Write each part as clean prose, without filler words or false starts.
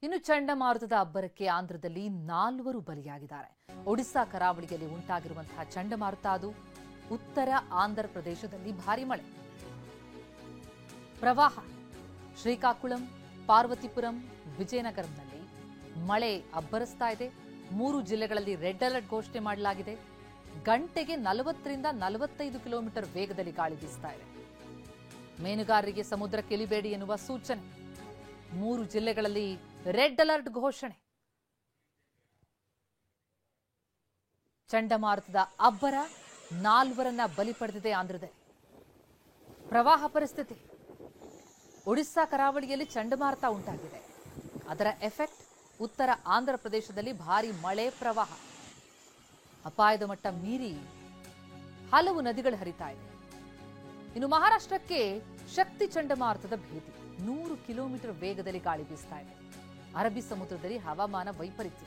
ಇನ್ನು ಚಂಡಮಾರುತದ ಅಬ್ಬರಕ್ಕೆ ಆಂಧ್ರದಲ್ಲಿ 4 ಬಲಿಯಾಗಿದ್ದಾರೆ. ಒಡಿಶಾ ಕರಾವಳಿಯಲ್ಲಿ ಉಂಟಾಗಿರುವಂತಹ ಚಂಡಮಾರುತ ಅದು. ಉತ್ತರ ಆಂಧ್ರ ಪ್ರದೇಶದಲ್ಲಿ ಭಾರಿ ಮಳೆ, ಪ್ರವಾಹ. ಶ್ರೀಕಾಕುಳಂ, ಪಾರ್ವತಿಪುರಂ, ವಿಜಯನಗರಂನಲ್ಲಿ ಮಳೆ ಅಬ್ಬರಿಸ್ತಾ ಇದೆ. 3 ಜಿಲ್ಲೆಗಳಲ್ಲಿ ರೆಡ್ ಅಲರ್ಟ್ ಘೋಷಣೆ ಮಾಡಲಾಗಿದೆ. ಗಂಟೆಗೆ 40 ರಿಂದ 45 ಕಿಲೋಮೀಟರ್ ವೇಗದಲ್ಲಿ ಗಾಳಿ ಬೀಸ್ತಾ ಇದೆ. ಮೀನುಗಾರರಿಗೆ ಸಮುದ್ರಕ್ಕೆ ಇಳಿಬೇಡಿ ಎನ್ನುವ ಸೂಚನೆ. 3 ಜಿಲ್ಲೆಗಳಲ್ಲಿ ರೆಡ್ ಅಲರ್ಟ್ ಘೋಷಣೆ. ಚಂಡಮಾರುತದ ಅಬ್ಬರ 4ರನ್ನ ಬಲಿ ಪಡೆದಿದೆ ಆಂಧ್ರದಲ್ಲಿ. ಪ್ರವಾಹ ಪರಿಸ್ಥಿತಿ. ಒಡಿಶಾ ಕರಾವಳಿಯಲ್ಲಿ ಚಂಡಮಾರುತ ಉಂಟಾಗಿದೆ. ಅದರ ಎಫೆಕ್ಟ್ ಉತ್ತರ ಆಂಧ್ರ ಪ್ರದೇಶದಲ್ಲಿ ಭಾರಿ ಮಳೆ, ಪ್ರವಾಹ. ಅಪಾಯದ ಮಟ್ಟ ಮೀರಿ ಹಲವು ನದಿಗಳು ಹರಿತಾ ಇದೆ. ಇನ್ನು ಮಹಾರಾಷ್ಟ್ರಕ್ಕೆ ಶಕ್ತಿ ಚಂಡಮಾರುತದ ಭೇಟಿ. 100 ಕಿಲೋಮೀಟರ್ ವೇಗದಲ್ಲಿ ಗಾಳಿ ಬೀಸ್ತಾ ಇದೆ. ಅರಬ್ಬಿ ಸಮುದ್ರದಲ್ಲಿ ಹವಾಮಾನ ವೈಪರೀತ್ಯ.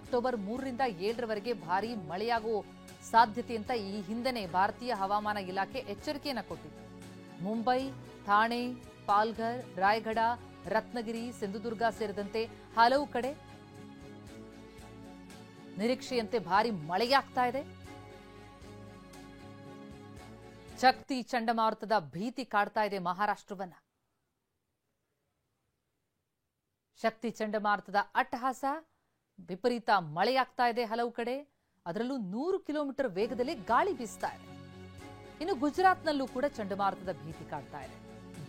ಅಕ್ಟೋಬರ್ 3 ರಿಂದ 7ರವರೆಗೆ ಭಾರೀ ಮಳೆಯಾಗುವ ಸಾಧ್ಯತೆ ಅಂತ ಈ ಹಿಂದೆನೇ ಭಾರತೀಯ ಹವಾಮಾನ ಇಲಾಖೆ ಎಚ್ಚರಿಕೆಯನ್ನು ಕೊಟ್ಟಿದೆ. ಮುಂಬೈ, ಥಾಣೆ, ಪಾಲ್ಘರ್, ರಾಯಗಢ, ರತ್ನಗಿರಿ, ಸಿಂಧುದುರ್ಗ ಸೇರಿದಂತೆ ಹಲವು ಕಡೆ ನಿರೀಕ್ಷೆಯಂತೆ ಭಾರೀ ಮಳೆಯಾಗ್ತಾ ಇದೆ. ಶಕ್ತಿ ಚಂಡಮಾರುತದ ಭೀತಿ ಕಾಡ್ತಾ ಇದೆ ಮಹಾರಾಷ್ಟ್ರವನ್ನ. ಶಕ್ತಿ ಚಂಡಮಾರುತದ ಅಟ್ಟಹಾಸ, ವಿಪರೀತ ಮಳೆಯಾಗ್ತಾ ಇದೆ ಹಲವು ಕಡೆ. ಅದರಲ್ಲೂ 100 ಕಿಲೋಮೀಟರ್ ವೇಗದಲ್ಲಿ ಗಾಳಿ ಬೀಸ್ತಾ ಇದೆ. ಇನ್ನು ಗುಜರಾತ್ನಲ್ಲೂ ಕೂಡ ಚಂಡಮಾರುತದ ಭೀತಿ ಕಾಡ್ತಾ ಇದೆ.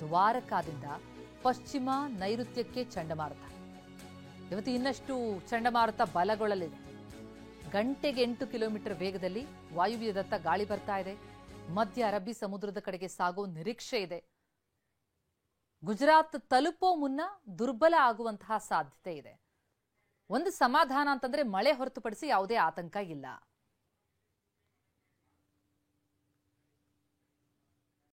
ದ್ವಾರಕಾದಿಂದ ಪಶ್ಚಿಮ ನೈಋತ್ಯಕ್ಕೆ ಚಂಡಮಾರುತ. ಇವತ್ತು ಇನ್ನಷ್ಟು ಚಂಡಮಾರುತ ಬಲಗೊಳ್ಳಲಿದೆ. ಗಂಟೆಗೆ 8 ಕಿಲೋಮೀಟರ್ ವೇಗದಲ್ಲಿ ವಾಯುವ್ಯದತ್ತ ಗಾಳಿ ಬರ್ತಾ ಇದೆ. ಮಧ್ಯ ಅರಬ್ಬಿ ಸಮುದ್ರದ ಕಡೆಗೆ ಸಾಗೋ ನಿರೀಕ್ಷೆ ಇದೆ. ಗುಜರಾತ್ ತಲುಪೋ ಮುನ್ನ ದುರ್ಬಲ ಆಗುವಂತಹ ಸಾಧ್ಯತೆ ಇದೆ. ಒಂದು ಸಮಾಧಾನ ಅಂತಂದ್ರೆ ಮಳೆ ಹೊರತುಪಡಿಸಿ ಯಾವುದೇ ಆತಂಕ ಇಲ್ಲ.